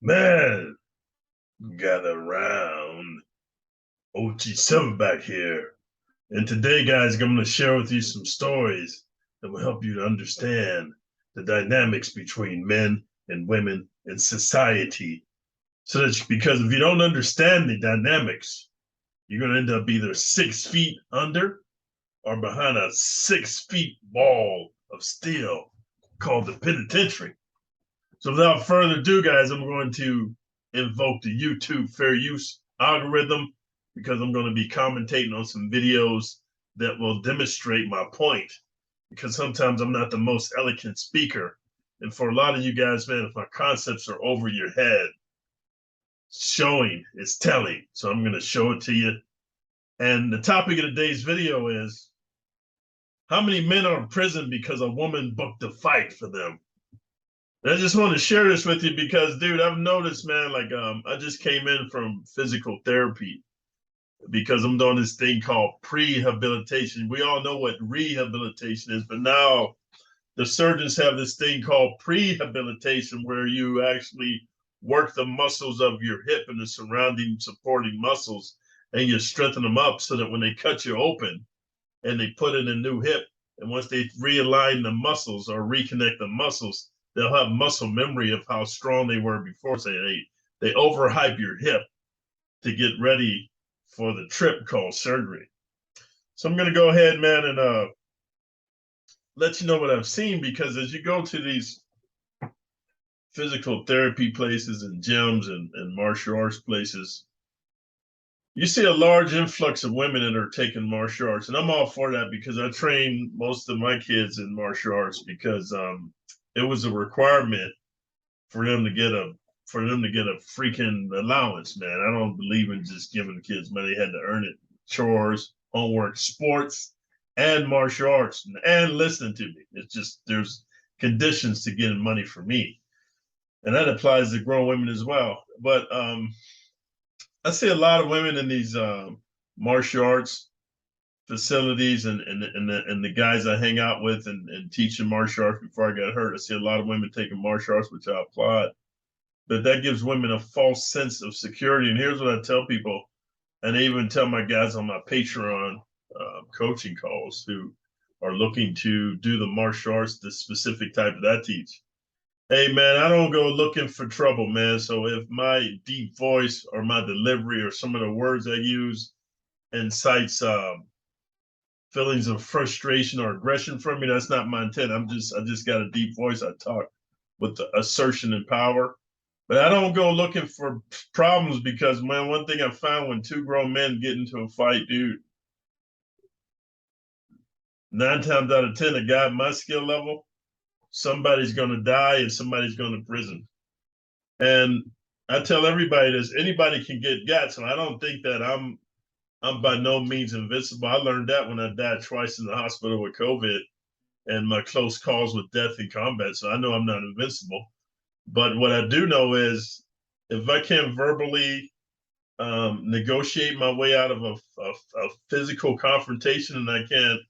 Man, gather round. OG7 back here. And today, guys, I'm going to share with you some stories that will help you to understand the dynamics between men and women in society. So that because if you don't understand the dynamics, you're going to end up either 6 feet under or behind a 6 feet wall of steel called the penitentiary. So without further ado, guys, I'm going to invoke the YouTube fair use algorithm because I'm going to be commentating on some videos that will demonstrate my point. Because sometimes I'm not the most eloquent speaker. And for a lot of you guys, man, if my concepts are over your head, showing is telling. So I'm going to show it to you. And the topic of today's video is how many men are in prison because a woman booked a fight for them? And I just want to share this with you because, dude, I've noticed, man, like I just came in from physical therapy because I'm doing this thing called prehabilitation. We all know what rehabilitation is, but now the surgeons have this thing called prehabilitation where you actually work the muscles of your hip and the surrounding supporting muscles, and you strengthen them up so that when they cut you open and they put in a new hip, and once they realign the muscles or reconnect the muscles, they'll have muscle memory of how strong they were before. Say they overhype your hip to get ready for the trip called surgery. So I'm going to go ahead, man, and let you know what I've seen, because as you go to these physical therapy places and gyms and martial arts places, you see a large influx of women that are taking martial arts. And I'm all for that because I train most of my kids in martial arts because it was a requirement for them to get a freaking allowance, man. I don't believe in just giving kids money. They had to earn it. Chores, homework, sports, and martial arts, and listening to me. It's just there's conditions to getting money for me. And that applies to grown women as well. But I see a lot of women in these martial arts facilities and the guys I hang out with and teaching martial arts before I got hurt. I see a lot of women taking martial arts, which I applaud. But that gives women a false sense of security. And here's what I tell people, and I even tell my guys on my Patreon coaching calls who are looking to do the martial arts, the specific type that I teach. Hey, man, I don't go looking for trouble, man. So if my deep voice or my delivery or some of the words I use incites feelings of frustration or aggression from me, that's not my intent. I just got a deep voice. I talk with the assertion and power. But I don't go looking for problems because, man, one thing I found when two grown men get into a fight, dude, 9 times out of 10, a guy at my skill level, somebody's going to die and somebody's going to prison. And I tell everybody this: anybody can get got. So I don't think that I'm by no means invincible. I learned that when I died twice in the hospital with COVID and my close calls with death in combat. So I know I'm not invincible. But what I do know is if I can't verbally negotiate my way out of a physical confrontation and I can't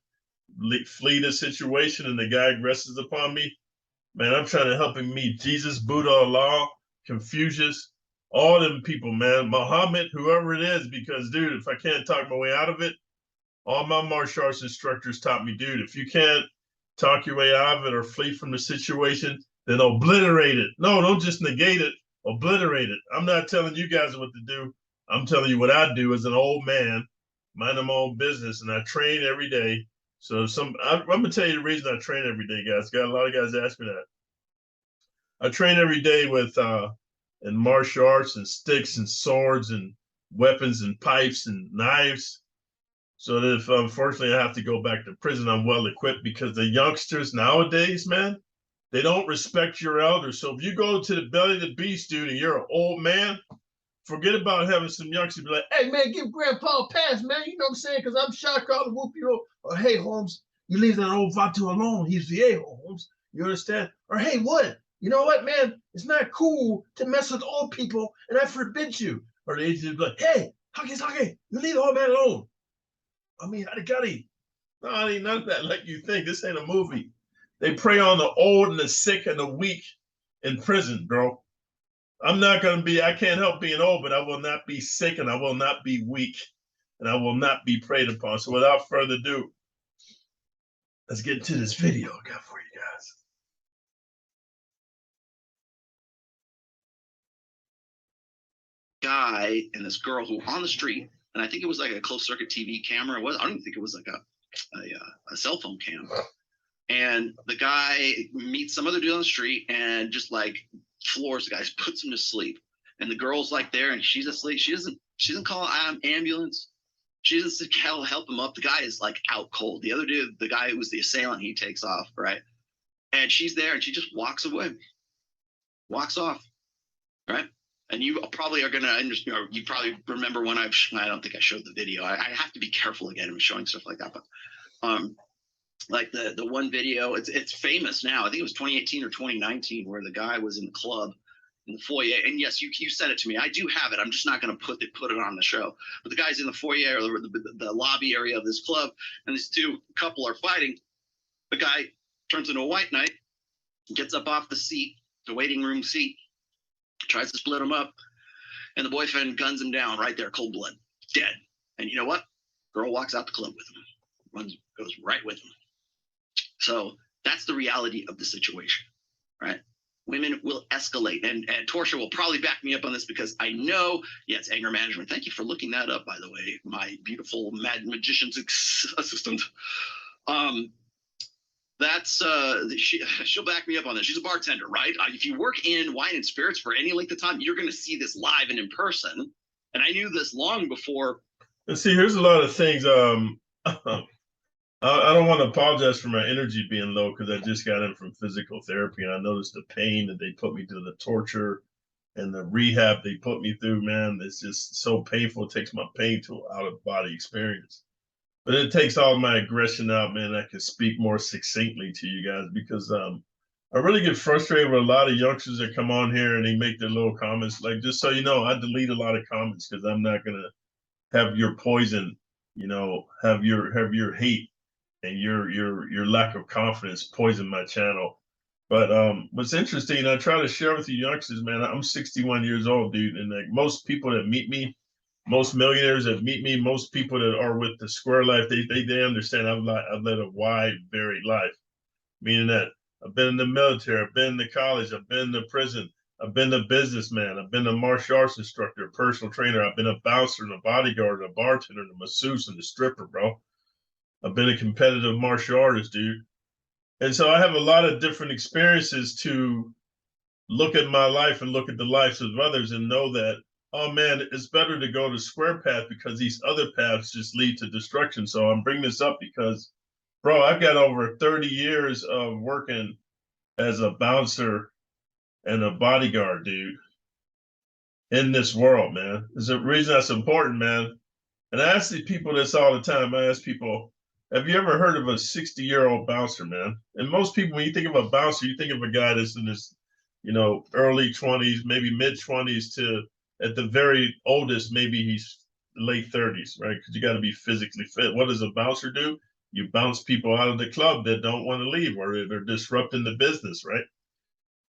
flee the situation and the guy aggresses upon me, man, I'm trying to help him meet Jesus, Buddha, Allah, Confucius, all them people, man, Muhammad, whoever it is, because, dude, if I can't talk my way out of it, all my martial arts instructors taught me, dude, if you can't talk your way out of it or flee from the situation, then obliterate it. No, don't just negate it, obliterate it. I'm not telling you guys what to do. I'm telling you what I do as an old man, minding my own business, and I train every day. So I'm gonna tell you the reason I train every day, guys. Got a lot of guys ask me that. I train every day with in martial arts and sticks and swords and weapons and pipes and knives. So that if unfortunately I have to go back to prison, I'm well equipped because the youngsters nowadays, man, they don't respect your elders. So if you go to the belly of the beast, dude, and you're an old man, forget about having some youngsters be like, hey, man, give Grandpa a pass, man. You know what I'm saying? Because I'm shocked all the whoop, you know. Or, hey, Holmes, you leave that old Vato alone. He's viejo, Holmes. You understand? Or, hey, what? You know what, man? It's not cool to mess with old people, and I forbid you. Or they just be like, hey, Hake, you leave the old man alone. I mean, Arigari. No, it ain't none of that like you think. This ain't a movie. They prey on the old and the sick and the weak in prison, bro. I'm not going to be, I can't help being old, but I will not be sick and I will not be weak and I will not be preyed upon. So without further ado, let's get into this video I got for you guys. Guy and this girl who were on the street, and I think it was like a closed circuit TV camera. I don't even think it was like a cell phone cam. And the guy meets some other dude on the street and just like floors the guy, puts him to sleep. And the girl's like there and she's asleep. She doesn't call an ambulance. She doesn't help him up. The guy is like out cold. The other dude, the guy who was the assailant, he takes off, right? And she's there and she just walks away, walks off, right? And you probably are going to understand, or you probably remember when I don't think I showed the video. I have to be careful again when showing stuff like that. But like the one video, it's famous now. I think it was 2018 or 2019 where the guy was in the club in the foyer. And yes, you sent it to me. I do have it. I'm just not going to put it on the show. But the guy's in the foyer or the lobby area of this club, and these couple are fighting. The guy turns into a white knight, gets up off the seat, the waiting room seat, tries to split him up, and the boyfriend guns him down right there, cold blood, dead. And you know what? Girl walks out the club with him, goes right with him. So that's the reality of the situation, right? Women will escalate, and Torsia will probably back me up on this because I know, it's anger management. Thank you for looking that up, by the way, my beautiful mad magician's assistant. That's she'll back me up on this. She's a bartender, right? If you work in wine and spirits for any length of time, you're going to see this live and in person. And I knew this long before. And see, here's a lot of things. I don't want to apologize for my energy being low because I just got in from physical therapy and I noticed the pain that they put me through, the torture and the rehab they put me through, man. It's just so painful. It takes my pain to an out-of-body experience. But it takes all my aggression out, man. I can speak more succinctly to you guys because I really get frustrated with a lot of youngsters that come on here and they make their little comments. Like, just so you know, I delete a lot of comments because I'm not gonna have your poison, have your hate and your lack of confidence poison my channel. But what's interesting, I try to share with you youngsters, man. I'm 61 years old, dude, and like most people that meet me, most millionaires that meet me, most people that are with the square life, they understand I've led a wide, varied life, meaning that I've been in the military, I've been to college, I've been to prison, I've been a businessman, I've been a martial arts instructor, a personal trainer, I've been a bouncer and a bodyguard, and a bartender, and a masseuse and a stripper, bro. I've been a competitive martial artist, dude. And so I have a lot of different experiences to look at my life and look at the lives of others and know that, oh man, it's better to go the square path because these other paths just lead to destruction. So I'm bringing this up because, bro, I've got over 30 years of working as a bouncer and a bodyguard, dude, in this world, man. There's a reason that's important, man. And I ask these people this all the time. I ask people, have you ever heard of a 60-year-old bouncer, man? And most people, when you think of a bouncer, you think of a guy that's in his, early 20s, maybe mid 20s to at the very oldest, maybe he's late 30s, right? Because you got to be physically fit. What does a bouncer do? You bounce people out of the club that don't want to leave or they're disrupting the business, right?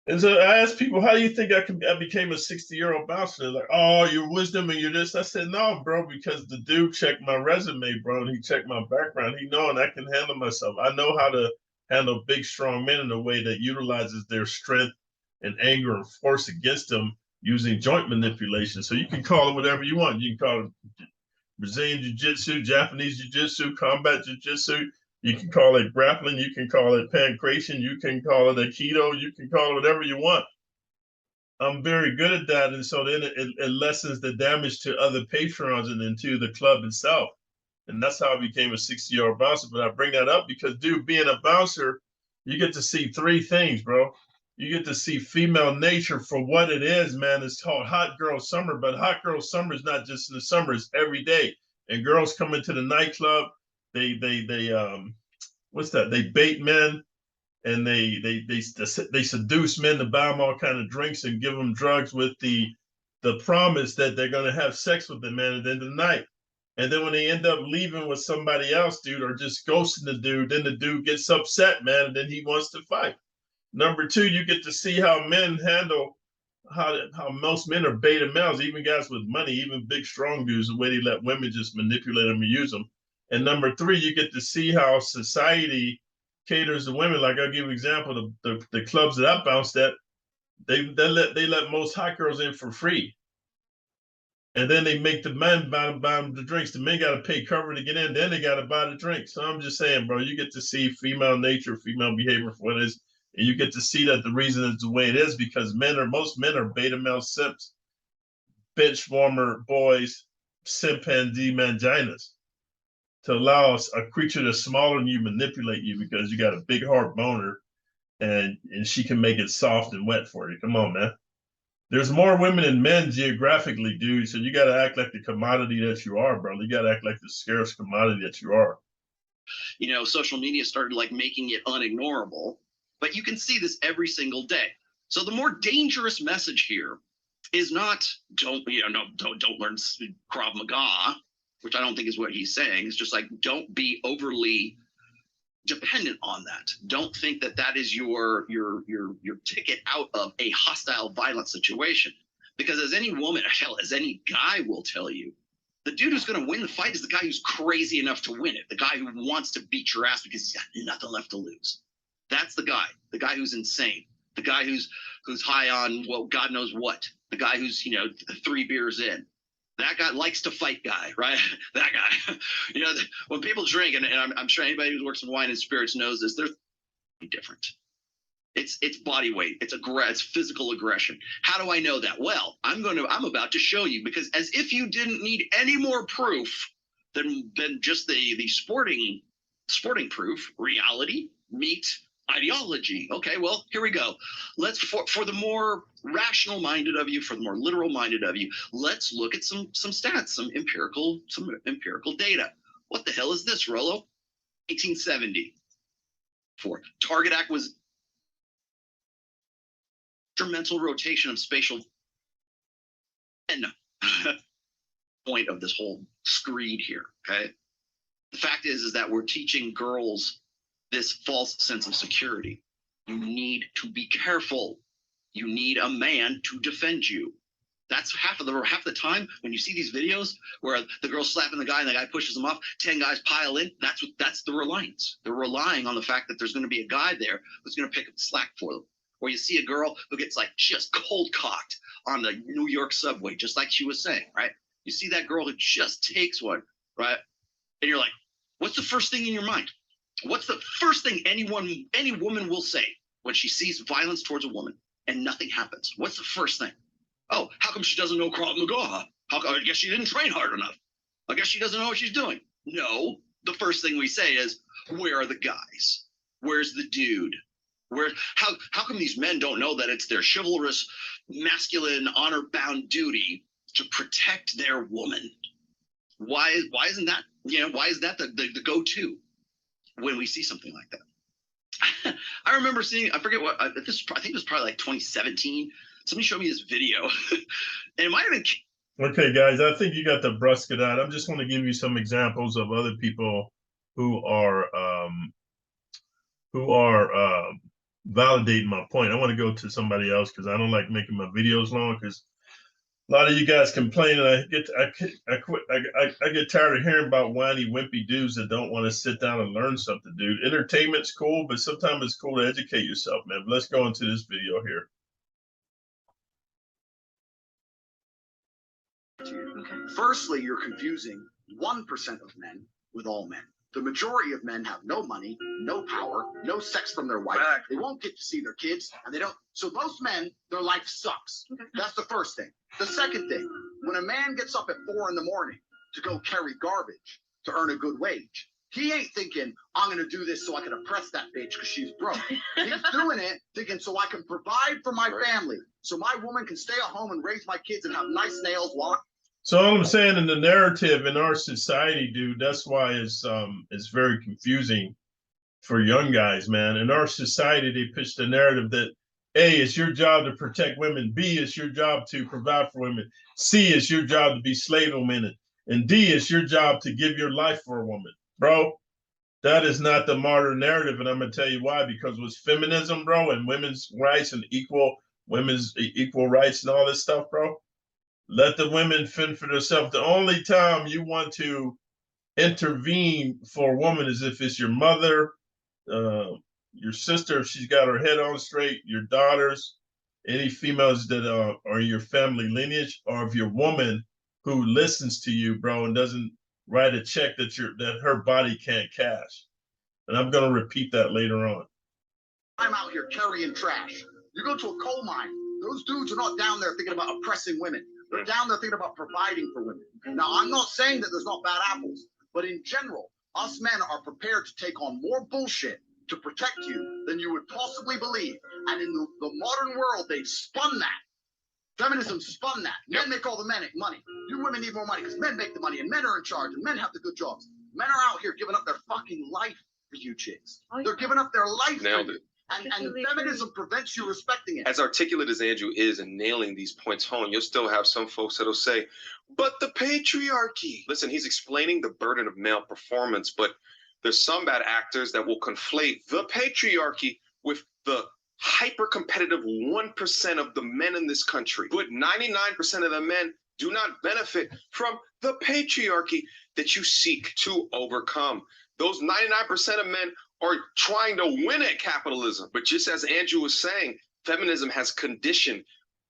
And so I asked people, how do you think I became a 60-year-old bouncer? They're like, oh, your wisdom and your this. I said, no, bro, because the dude checked my resume, bro, and he checked my background. He knowing I can handle myself. I know how to handle big, strong men in a way that utilizes their strength and anger and force against them using joint manipulation. So you can call it whatever you want. You can call it Brazilian Jiu-Jitsu, Japanese Jiu-Jitsu, combat Jiu-Jitsu. You can call it grappling, you can call it pancration, you can call it Aikido, you can call it whatever you want. I'm very good at that. And so then it lessens the damage to other patrons and then to the club itself. And that's how I became a 60-year-old bouncer. But I bring that up because, dude, being a bouncer, you get to see three things, bro. You get to see female nature for what it is, man. It's called hot girl summer, but hot girl summer is not just in the summer, it's every day. And girls come into the nightclub, they what's that? They bait men and they seduce men to buy them all kind of drinks and give them drugs with the promise that they're gonna have sex with them, man, at the end of the night. And then when they end up leaving with somebody else, dude, or just ghosting the dude, then the dude gets upset, man, and then he wants to fight. Number two, you get to see how men handle how most men are beta males, even guys with money, even big strong dudes, the way they let women just manipulate them and use them. And number three, you get to see how society caters to women. Like I'll give you an example, the clubs that I bounced at, they let most hot girls in for free. And then they make the men buy them the drinks. The men got to pay cover to get in. Then they got to buy the drinks. So I'm just saying, bro, you get to see female nature, female behavior for what it is. And you get to see that the reason is the way it is because most men are beta male simps, bitch warmer boys, chimpanzee manginas to allow a creature that's smaller than you manipulate you because you got a big hard boner and she can make it soft and wet for you. Come on, man. There's more women than men geographically, dude. So you got to act like the commodity that you are, bro. You got to act like the scarce commodity that you are. You know, social media started like making it unignorable, but you can see this every single day. So the more dangerous message here is not don't learn Krav Maga, which I don't think is what he's saying. It's just like don't be overly dependent on that. Don't think that that is your ticket out of a hostile, violent situation. Because as any woman, hell, as any guy will tell you, the dude who's going to win the fight is the guy who's crazy enough to win it. The guy who wants to beat your ass because he's got nothing left to lose. That's the guy who's insane, the guy who's high on, well, God knows what, the guy who's, 3 beers in. That guy likes to fight guy, right? That guy. When people drink, and I'm sure anybody who works in wine and spirits knows this, they're different. It's body weight. It's physical aggression. How do I know that? Well, I'm about to show you, because as if you didn't need any more proof than just the sporting proof, reality meet ideology. Okay, well, here we go. Let's for the more rational minded of you, for the more literal minded of you, let's look at some stats, some empirical data. What the hell is this, Rollo? 1870 for target acquisition, instrumental rotation of spatial and point of this whole screed here. Okay, the fact is that we're teaching girls this false sense of security. You need to be careful. You need a man to defend you. That's half the time when you see these videos where the girl's slapping the guy and the guy pushes him off, 10 guys pile in. That's the reliance. They're relying on the fact that there's going to be a guy there who's going to pick up the slack for them. Or you see a girl who gets like just cold cocked on the New York subway, just like she was saying, right? You see that girl who just takes one, right? And you're like, what's the first thing in your mind? What's the first thing any woman will say when she sees violence towards a woman and nothing happens? What's the first thing? Oh, how come she doesn't know Krav Maga? I guess she didn't train hard enough. I guess she doesn't know what she's doing. No, the first thing we say is, where are the guys? Where's the dude? How come these men don't know that it's their chivalrous, masculine, honor-bound duty to protect their woman? Why isn't that, why is that the go-to when we see something like that? I remember seeing, I forget what, I think it was probably like 2017. Somebody showed me this video and it might've been. Okay, guys, I think you got the brusk of that. I'm just going to give you some examples of other people who are validating my point. I want to go to somebody else because I don't like making my videos long because a lot of you guys complain, and I get tired of hearing about whiny, wimpy dudes that don't want to sit down and learn something, dude. Entertainment's cool, but sometimes it's cool to educate yourself, man. But let's go into this video here. Okay. Firstly, you're confusing 1% of men with all men. The majority of men have no money, no power, no sex from their wife. They won't get to see their kids, and they don't. So most men, their life sucks. Okay. That's the first thing. The second thing, when a man gets up at 4 in the morning to go carry garbage to earn a good wage, he ain't thinking, I'm going to do this so I can oppress that bitch because she's broke. He's doing it thinking so I can provide for my family, so my woman can stay at home and raise my kids and have nice nails while So all I'm saying in the narrative in our society, dude, that's why it's very confusing for young guys, man. In our society, they pitch the narrative that A, it's your job to protect women. B, it's your job to provide for women. C, it's your job to be slave women. And D, it's your job to give your life for a woman. Bro, that is not the modern narrative. And I'm going to tell you why. Because with feminism, bro, and women's rights and equal women's equal rights and all this stuff, bro. Let the women fend for themselves. The only time you want to intervene for a woman is if it's your mother, uh, your sister, if she's got her head on straight, your daughters, any females that are in your family lineage, or if your woman who listens to you, bro, and doesn't write a check that her body can't cash. And I'm gonna repeat that later on. I'm out here carrying trash. You go to a coal mine, those dudes are not down there thinking about oppressing women. They're down there thinking about providing for women. Now, I'm not saying that there's not bad apples, but in general, us men are prepared to take on more bullshit to protect you than you would possibly believe. And in the modern world, they've spun that. Feminism spun that. Men make all the money. You women need more money because men make the money and men are in charge and men have the good jobs. Men are out here giving up their fucking life for you chicks. They're giving up their life for you. And feminism prevents you respecting it. As articulate as Andrew is in nailing these points home, you'll still have some folks that'll say, but the patriarchy. Listen, he's explaining the burden of male performance, but there's some bad actors that will conflate the patriarchy with the hyper-competitive 1% of the men in this country. But 99% of the men do not benefit from the patriarchy that you seek to overcome. Those 99% of men are trying to win at capitalism. But just as Andrew was saying, feminism has conditioned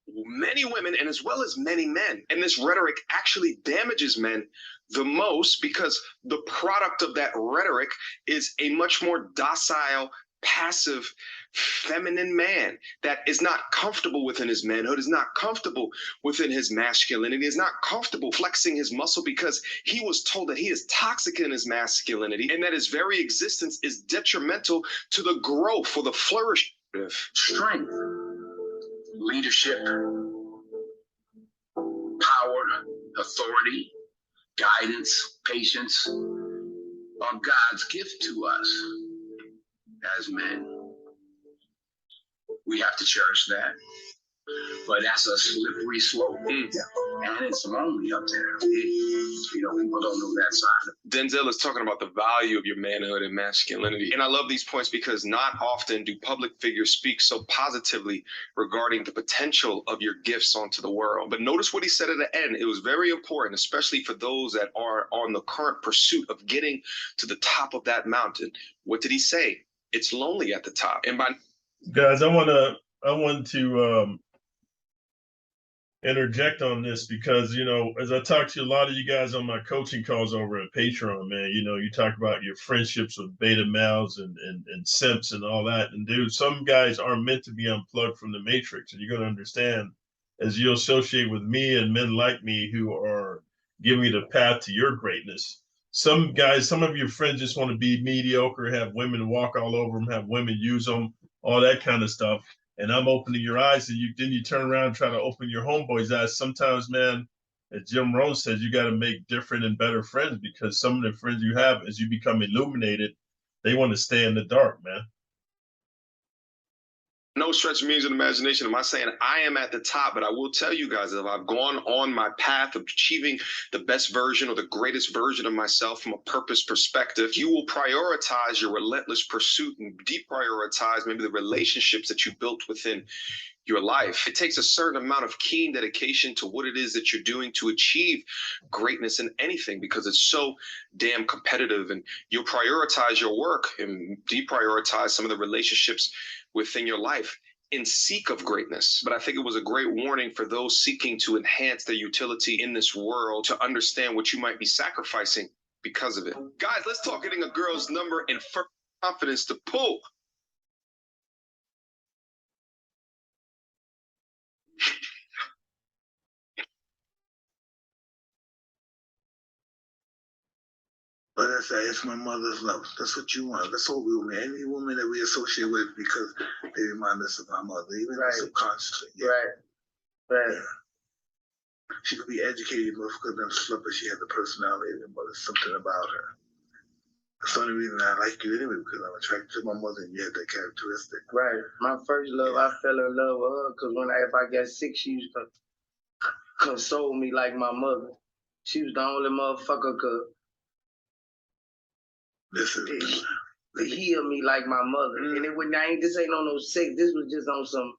many women and as well as many men. And this rhetoric actually damages men the most because the product of that rhetoric is a much more docile, passive, feminine man that is not comfortable within his manhood, is not comfortable within his masculinity, is not comfortable flexing his muscle because he was told that he is toxic in his masculinity and that his very existence is detrimental to the growth or the flourish. Strength, leadership, power, authority, guidance, patience are God's gift to us as men. We have to cherish that. But that's a slippery slope. And it's lonely up there. People don't know that side. Denzel is talking about the value of your manhood and masculinity. And I love these points because not often do public figures speak so positively regarding the potential of your gifts onto the world. But notice what he said at the end. It was very important, especially for those that are on the current pursuit of getting to the top of that mountain. What did he say? It's lonely at the top. And by guys, I want to interject on this because, as I talk to a lot of you guys on my coaching calls over at Patreon, man, you talk about your friendships with beta males and simps and all that. And dude, some guys aren't meant to be unplugged from the matrix. And you're going to understand as you associate with me and men like me who are giving you the path to your greatness. Some guys, some of your friends just want to be mediocre, have women walk all over them, have women use them, all that kind of stuff. And I'm opening your eyes, and then you turn around and try to open your homeboy's eyes. Sometimes, man, as Jim Rohn says, you got to make different and better friends because some of the friends you have, as you become illuminated, they want to stay in the dark, man. no stretch of means of imagination am I saying I am at the top, but I will tell you guys that I've gone on my path of achieving the best version or the greatest version of myself from a purpose perspective. You will prioritize your relentless pursuit and deprioritize maybe the relationships that you built within your life. It takes a certain amount of keen dedication to what it is that you're doing to achieve greatness in anything because it's so damn competitive, and you'll prioritize your work and deprioritize some of the relationships within your life in seek of greatness. But I think it was a great warning for those seeking to enhance their utility in this world to understand what you might be sacrificing because of it. Guys, let's talk getting a girl's number and first confidence to pull. But I say it's my mother's love. That's what you want. That's all we want. Any woman that we associate with because they remind us of our mother, even subconsciously. Yeah. Right. Yeah. She could be educated, but because them slippers, she had the personality, but there's something about her. That's the only reason I like you anyway, because I'm attracted to my mother and you had that characteristic. Right. My first love, I fell in love with her because if I got sick, she used to console me like my mother. She was the only motherfucker could to heal me like my mother. And this ain't on no sick. This was just on some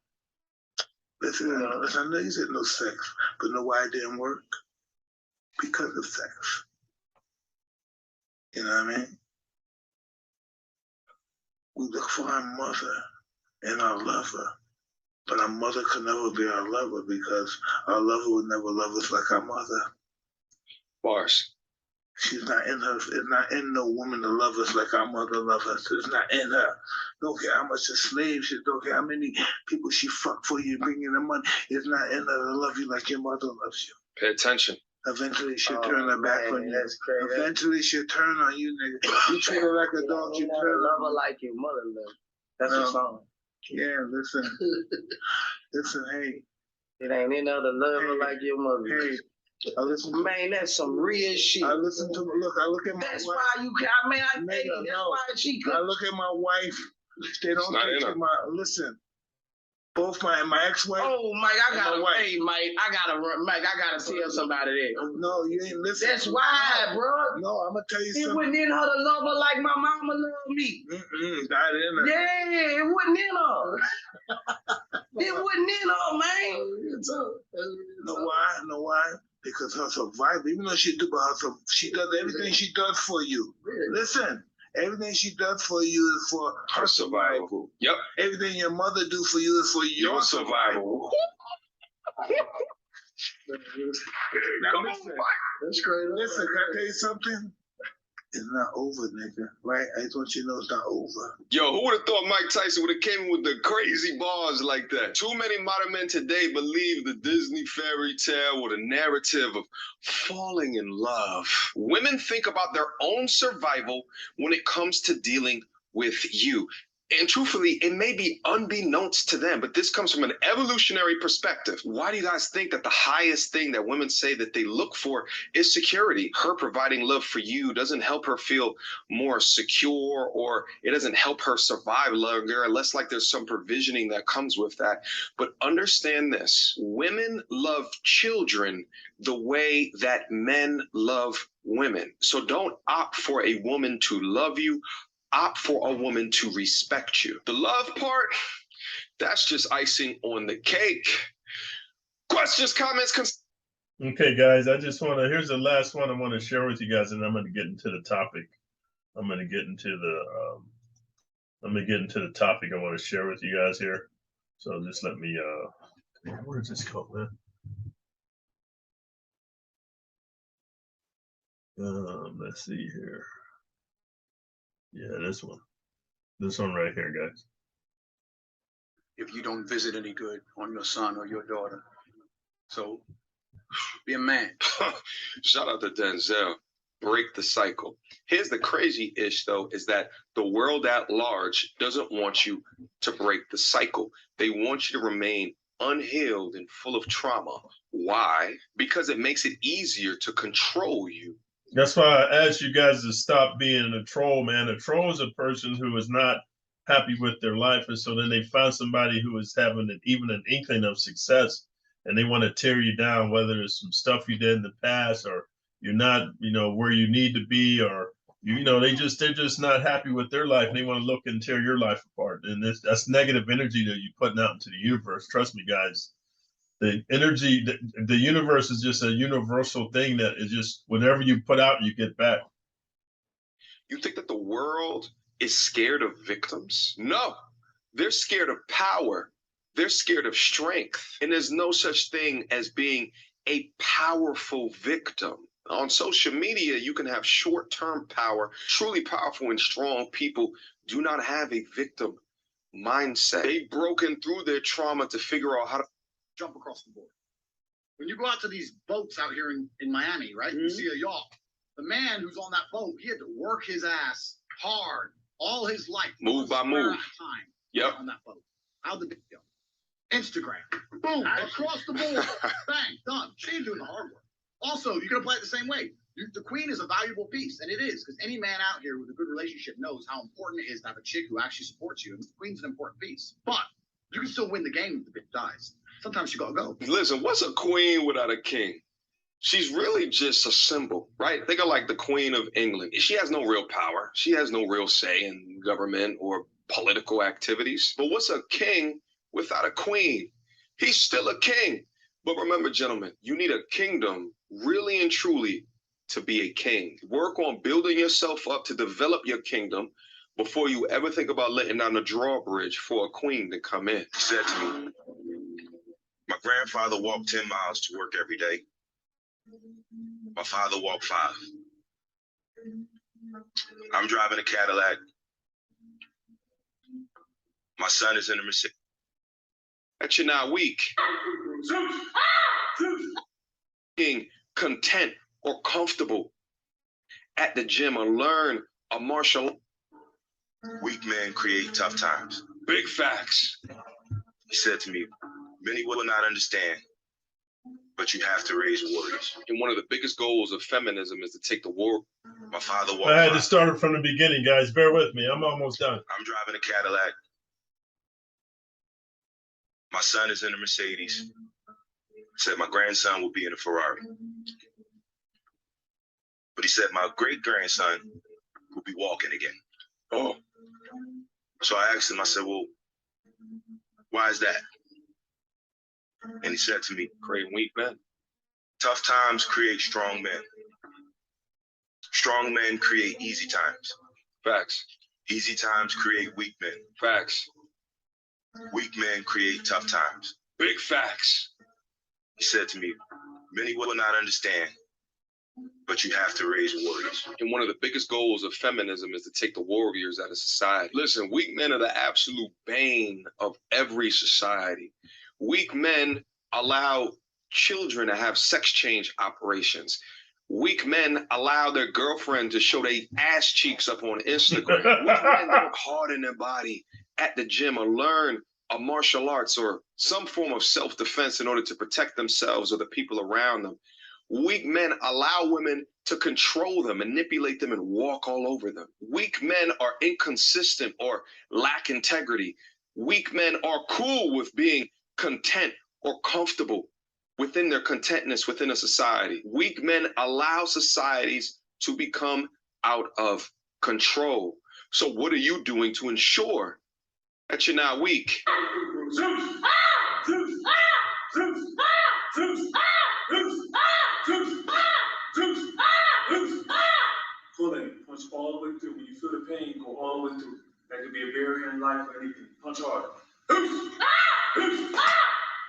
Listen, I know you said no sex, but know why it didn't work? Because of sex. You know what I mean? We look for our mother and our lover, but our mother could never be our lover because our lover would never love us like our mother. Bars. She's not in her. It's not in no woman to love us like our mother loves us. It's not in her. Don't care how much a slave she. Don't care how many people she fucked for you, bringing the money. It's not in her to love you like your mother loves you. Pay attention. Eventually she'll turn her back on you. That's crazy. Eventually she'll turn on you, nigga. You treat her like a dog. You turn love on her like your mother loves. That's a song. Yeah, listen. Listen, hey. It ain't any other love her like your mother. Hey. I listen to, man, that's some real shit. I listen to, I look at my that's wife. Why you can, I mean, that's why she could. I look at my wife. They don't take to my, listen. Both my ex-wife. Oh, Mike, I gotta tell somebody that. No, you ain't listening. That's why, bro. No, I'm gonna tell you something. It wasn't in her to love her like my mama loved me. Not in her. Yeah, it wasn't in her. It wasn't in her, man. Know why? Because her survival, even though she does everything she does for you. Listen. Everything she does for you is for her survival. Yep. Everything your mother do for you is for your survival. Now listen, that's great. Listen, can I tell you something? It's not over, nigga. Right? I just want you to know it's not over. Yo, who would have thought Mike Tyson would have came with the crazy bars like that? Too many modern men today believe the Disney fairy tale or the narrative of falling in love. Women think about their own survival when it comes to dealing with you. And truthfully, it may be unbeknownst to them, but this comes from an evolutionary perspective. Why do you guys think that the highest thing that women say that they look for is security? Her providing love for you doesn't help her feel more secure, or it doesn't help her survive longer, unless like there's some provisioning that comes with that. But understand this, women love children the way that men love women. So don't opt for a woman to love you. Opt for a woman to respect you. The love part, that's just icing on the cake. Questions, comments, Okay, guys, here's the last one I want to share with you guys, and I'm going to get into the topic. I'm going to get into the topic I want to share with you guys here. So just let me, where is this called, man? Let's see here. Yeah, this one right here, guys. If you don't visit any good on your son or your daughter. So be a man. Shout out to Denzel. Break the cycle. Here's the crazy ish though, is that the world at large doesn't want you to break the cycle. They want you to remain unhealed and full of trauma. Why? Because it makes it easier to control you. That's why I asked you guys to stop being a troll, man. A troll is a person who is not happy with their life, and so then they found somebody who is having even an inkling of success, and they want to tear you down, whether it's some stuff you did in the past, or you're not, where you need to be, or they're just not happy with their life, and they want to look and tear your life apart. And that's negative energy that you're putting out into the universe. Trust me, guys. The energy, the universe is just a universal thing that is just whatever you put out, you get back. You think that the world is scared of victims? No, they're scared of power. They're scared of strength. And there's no such thing as being a powerful victim. On social media, you can have short-term power. Truly powerful and strong people do not have a victim mindset. They've broken through their trauma to figure out how to jump across the board. When you go out to these boats out here in Miami, right? You see a yacht. The man who's on that boat, he had to work his ass hard all his life. Move by move. Time yep. On that boat. How'd the go? Instagram. Boom. Across the board. Bang. Done. She ain't doing the hard work. Also, you can apply it the same way. The queen is a valuable piece, and it is, because any man out here with a good relationship knows how important it is to have a chick who actually supports you. And the queen's an important piece. But you can still win the game if the bitch dies. Sometimes you gotta go. Listen, what's a queen without a king? She's really just a symbol, right? Think of like the Queen of England. She has no real power. She has no real say in government or political activities. But what's a king without a queen? He's still a king. But remember, gentlemen, you need a kingdom really and truly to be a king. Work on building yourself up to develop your kingdom before you ever think about letting down the drawbridge for a queen to come in. He said to me, my grandfather walked 10 miles to work every day. My father walked 5. I'm driving a Cadillac. My son is in a Mercedes. That you're not weak. Being content or comfortable at the gym or learn a martial art. Weak men create tough times. Big facts. He said to me, many will not understand, but you have to raise warriors. And one of the biggest goals of feminism is to take the war. My father walked. I had to start it from the beginning, guys. Bear with me. I'm almost done. I'm driving a Cadillac. My son is in a Mercedes. Said my grandson will be in a Ferrari. But he said my great-grandson will be walking again. Oh. So I asked him, I said, well, why is that? And he said to me, create weak men. Tough times create strong men. Strong men create easy times. Facts. Easy times create weak men. Facts. Weak men create tough times. Big facts. He said to me, many will not understand, but you have to raise warriors. And one of the biggest goals of feminism is to take the warriors out of society. Listen, weak men are the absolute bane of every society. Weak men allow children to have sex change operations. Weak men allow their girlfriend to show their ass cheeks up on Instagram. Weak men don't harden their body at the gym or learn a martial arts or some form of self-defense in order to protect themselves or the people around them. Weak men allow women to control them, manipulate them, and walk all over them. Weak men are inconsistent or lack integrity. Weak men are cool with being content or comfortable within their contentness within a society. Weak men allow societies to become out of control. So what are you doing to ensure that you're not weak? Pull it, punch all the way through. When you feel the pain, go all the way through. That could be a barrier in life or anything. Punch harder.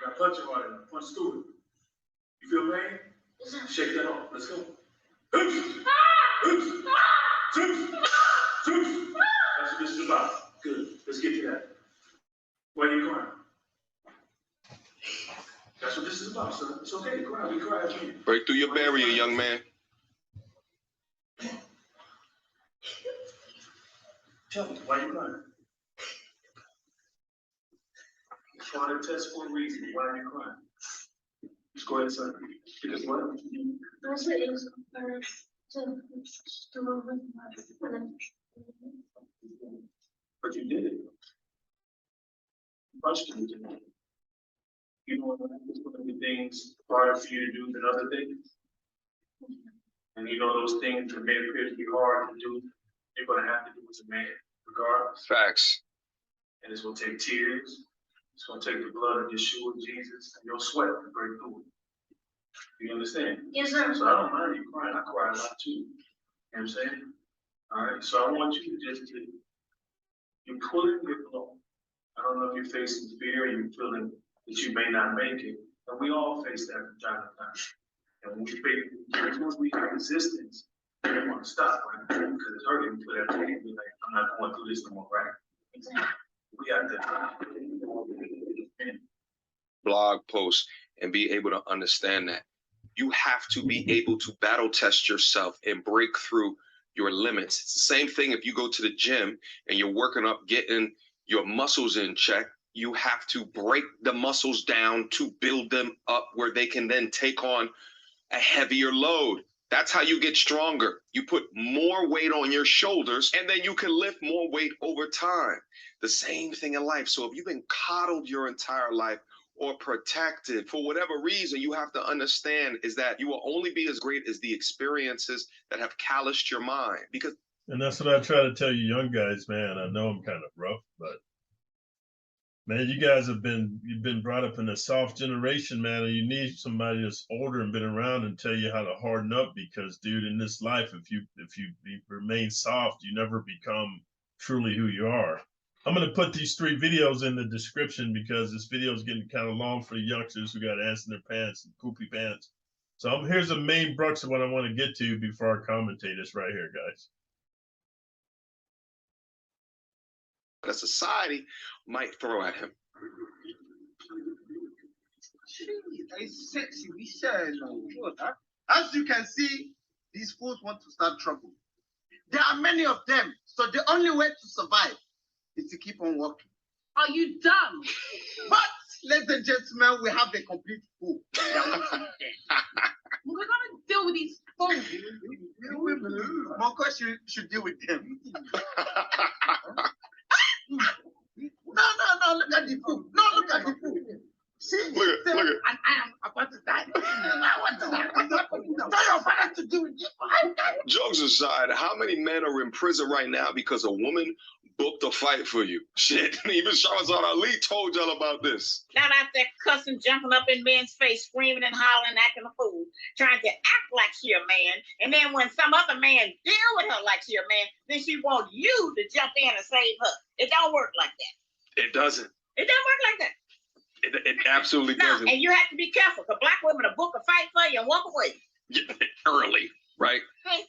Now punch it harder. Punch through it. You feel pain? Shake that off. Let's go. That's what this is about. Good. Let's get to that. Why are you crying? That's what this is about, son. It's okay to cry. We cry again. Break through your barrier, young man. Tell me, why are you crying? It's part of the test for a reason. Why are you crying? Just go ahead, son. Because what? But you did it. You punched him. You know what? It's going to be things harder for you to do than other things. And you know those things that may appear to be hard to do, you're going to have to do as a man, regardless. Facts. And it's going to take tears. It's going to take the blood of Yeshua, Jesus, and your sweat to break through it. You understand? Yes, sir. So I don't mind you crying. I cry a lot too. You know what I'm saying? All right. So I want you to just you're pulling your flow. I don't know if you're facing fear and you're feeling that you may not make it. And we all face that from time to time. And when we face, once we have resistance, we don't want to stop, right? Because it's hurting for that pain. We're like, I'm not going through this no more, right? Exactly. We have to blog posts and be able to understand that. You have to be able to battle test yourself and break through your limits. It's the same thing if you go to the gym and you're working up, getting your muscles in check. You have to break the muscles down to build them up where they can then take on a heavier load. That's how you get stronger. You put more weight on your shoulders and then you can lift more weight over time. The same thing in life. So if you've been coddled your entire life or protected for whatever reason, you have to understand is that you will only be as great as the experiences that have calloused your mind. Because and that's what I try to tell you young guys, man. I know I'm kind of rough, but Man, you've been brought up in a soft generation, man, and you need somebody that's older and been around and tell you how to harden up because, dude, in this life, if you remain soft, you never become truly who you are. I'm gonna put these 3 videos in the description because this video is getting kind of long for the youngsters who got ants in their pants and poopy pants. So here's the main crux of what I want to get to before I commentate this right here, guys. That society might throw at him. It's sexy. We share no. As you can see, these fools want to start trouble. There are many of them, so the only way to survive is to keep on working. Are you dumb? But, ladies and gentlemen, we have a complete fool. We're gonna deal with these fools. Monko should deal with them. No, look at the fool. No, look at the fool. See, look at. And I am about to die. I want to die. Tell your father to do it. Jokes aside, how many men are in prison right now because a woman booked a fight for you? Shit, even Shahrazad Ali told y'all about this. Not out there cussing, jumping up in men's face, screaming and hollering, acting a fool, trying to act like she a man. And then when some other man deal with her like she a man, then she want you to jump in and save her. It don't work like that. It doesn't. It don't work like that. It absolutely doesn't. And you have to be careful, because black women will book a fight for you and walk away. Yeah, early, right?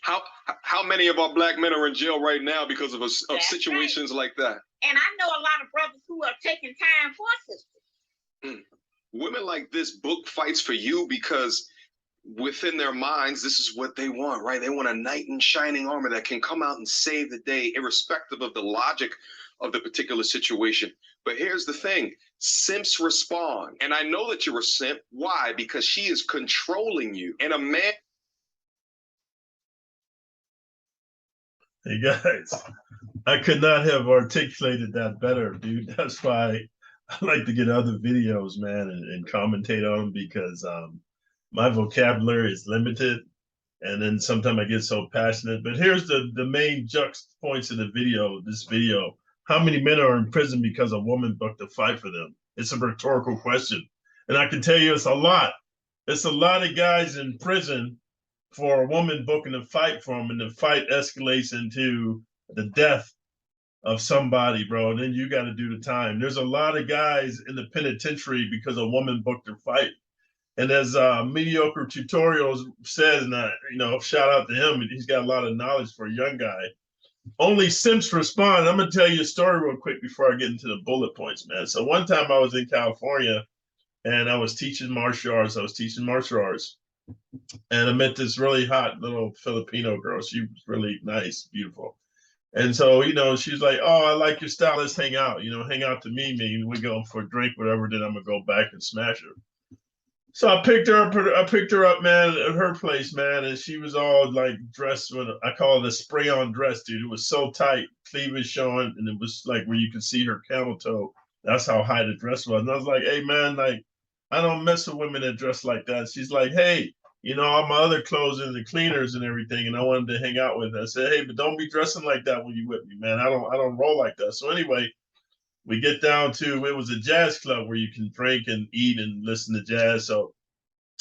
How many of our black men are in jail right now because of situations like that? And I know a lot of brothers who are taking time for sisters. Women like this book fights for you because within their minds, this is what they want, right? They want a knight in shining armor that can come out and save the day, irrespective of the logic of the particular situation. But here's the thing, simps respond. And I know that you're a simp. Why? Because she is controlling you. And a man... Hey guys, I could not have articulated that better, dude. That's why I like to get other videos, man, and commentate on them because my vocabulary is limited. And then sometimes I get so passionate. But here's the main juxt points of the video, this video. How many men are in prison because a woman booked a fight for them? It's a rhetorical question. And I can tell you it's a lot. It's a lot of guys in prison for a woman booking a fight for them, and the fight escalates into the death of somebody, bro. And then you got to do the time. There's a lot of guys in the penitentiary because a woman booked their fight. And as Mediocre Tutorials says, and shout out to him, he's got a lot of knowledge for a young guy. Only simps respond. I'm gonna tell you a story real quick before I get into the bullet points, man. So one time I was in California and I was teaching martial arts. And I met this really hot little Filipino girl. She was really nice, beautiful. And so, she's like, "Oh, I like your style. Let's hang out. Hang out to me. We go for a drink, whatever. Then I'm gonna go back and smash her." So I picked her up, man, at her place, man, and she was all like dressed with I call it a spray-on dress, dude. It was so tight, cleavage showing, and it was like where you could see her camel toe. That's how high the dress was. And I was like, "Hey, man, like I don't mess with women that dress like that." She's like, "Hey, all my other clothes in the cleaners and everything, and I wanted to hang out with her." I said, "Hey, but don't be dressing like that when you with me, man. I don't roll like that." So anyway, we get down to, it was a jazz club where you can drink and eat and listen to jazz. So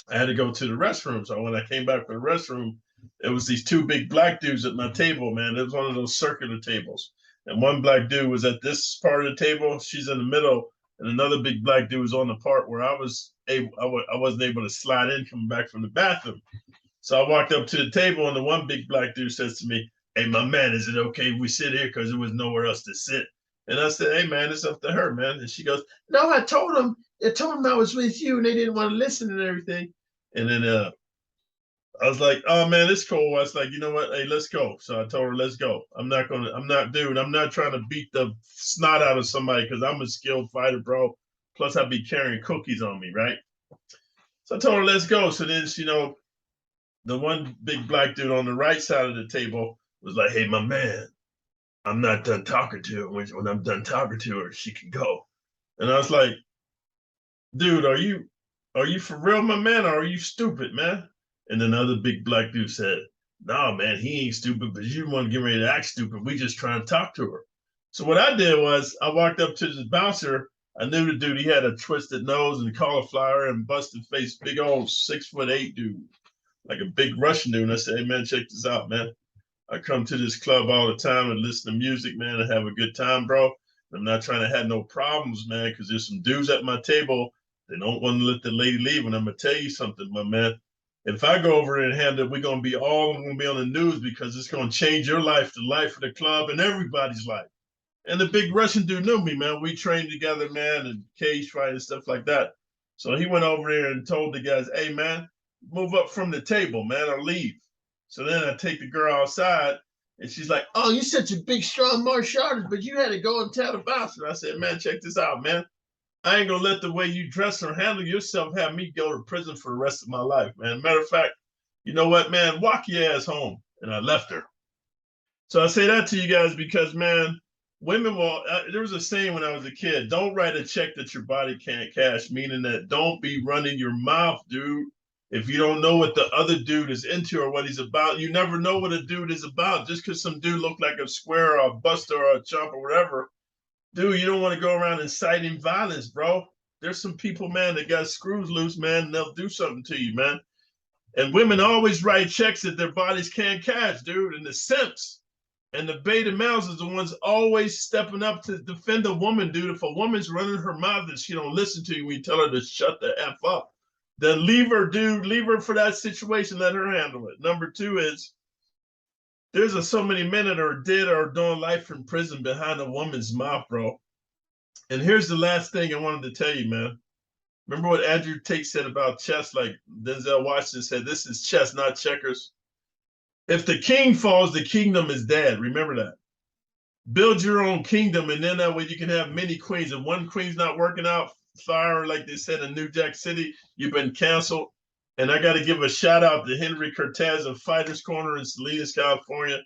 I had to go to the restroom. So when I came back from the restroom, it was these 2 big black dudes at my table, man. It was one of those circular tables. And one black dude was at this part of the table. She's in the middle. And another big black dude was on the part where I wasn't able to slide in coming back from the bathroom. So I walked up to the table and the one big black dude says to me, "Hey, my man, is it okay if we sit here? Because there was nowhere else to sit." And I said, "Hey, man, it's up to her, man." And she goes, "No, I told them I was with you and they didn't want to listen and everything." And then I was like, "Oh, man, it's cool." I was like, "You know what? Hey, let's go." So I told her, "Let's go. I'm not trying to beat the snot out of somebody because I'm a skilled fighter, bro. Plus I'd be carrying cookies on me, right?" So I told her, "Let's go." So then, the one big black dude on the right side of the table was like, "Hey, my man, I'm not done talking to her. When I'm done talking to her, she can go." And I was like, "Dude, are you for real, my man, or are you stupid, man?" And then the other big black dude said, "No, man, he ain't stupid, but you want to get ready to act stupid. We just trying to talk to her." So what I did was I walked up to the bouncer. I knew the dude. He had a twisted nose and cauliflower and busted face, big old 6'8" dude, like a big Russian dude. And I said, hey man, check this out, man. I come to this club all the time and listen to music, man, and have a good time, bro. I'm not trying to have no problems, man, because there's some dudes at my table. They don't want to let the lady leave. And I'm gonna tell you something, my man. If I go over there and handle it, we're gonna be on the news because it's gonna change your life, the life of the club, and everybody's life. And the big Russian dude knew me, man. We trained together, man, and cage fight and stuff like that. So he went over there and told the guys, hey, man, move up from the table, man, or leave. So then I take the girl outside, and she's like, oh, you're such a big, strong martial artist, but you had to go and tell the bouncer. I said, man, check this out, man. I ain't going to let the way you dress or handle yourself have me go to prison for the rest of my life, man. Matter of fact, you know what, man? Walk your ass home. And I left her. So I say that to you guys because, man, women will, there was a saying when I was a kid, don't write a check that your body can't cash, meaning that don't be running your mouth, dude. If you don't know what the other dude is into or what he's about, you never know what a dude is about. Just because some dude look like a square or a buster or a chump or whatever, dude, you don't want to go around inciting violence, bro. There's some people, man, that got screws loose, man, and they'll do something to you, man. And women always write checks that their bodies can't cash, dude, and the simps. And the beta males is the ones always stepping up to defend a woman, dude. If a woman's running her mouth and she don't listen to you when you tell her to shut the F up, then leave her, dude. Leave her for that situation. Let her handle it. Number two is there's so many men that are dead or doing life in prison behind a woman's mouth, bro. And here's the last thing I wanted to tell you, man. Remember what Andrew Tate said about chess? Like Denzel Washington said, this is chess, not checkers. If the king falls, the kingdom is dead. Remember that. Build your own kingdom, and then that way you can have many queens. If one queen's not working out, fire, like they said in New Jack City, you've been canceled. And I got to give a shout out to Henry Cortez of Fighters Corner in Salinas, California.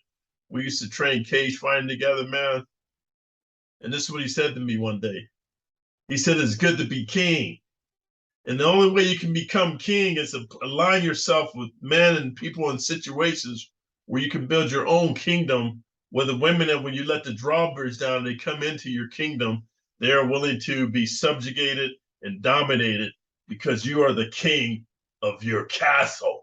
We used to train cage fighting together, man. And this is what he said to me one day. He said, it's good to be king. And the only way you can become king is to align yourself with men and people in situations where you can build your own kingdom, where the women, that when you let the drawbridge down, they come into your kingdom, they are willing to be subjugated and dominated because you are the king of your castle.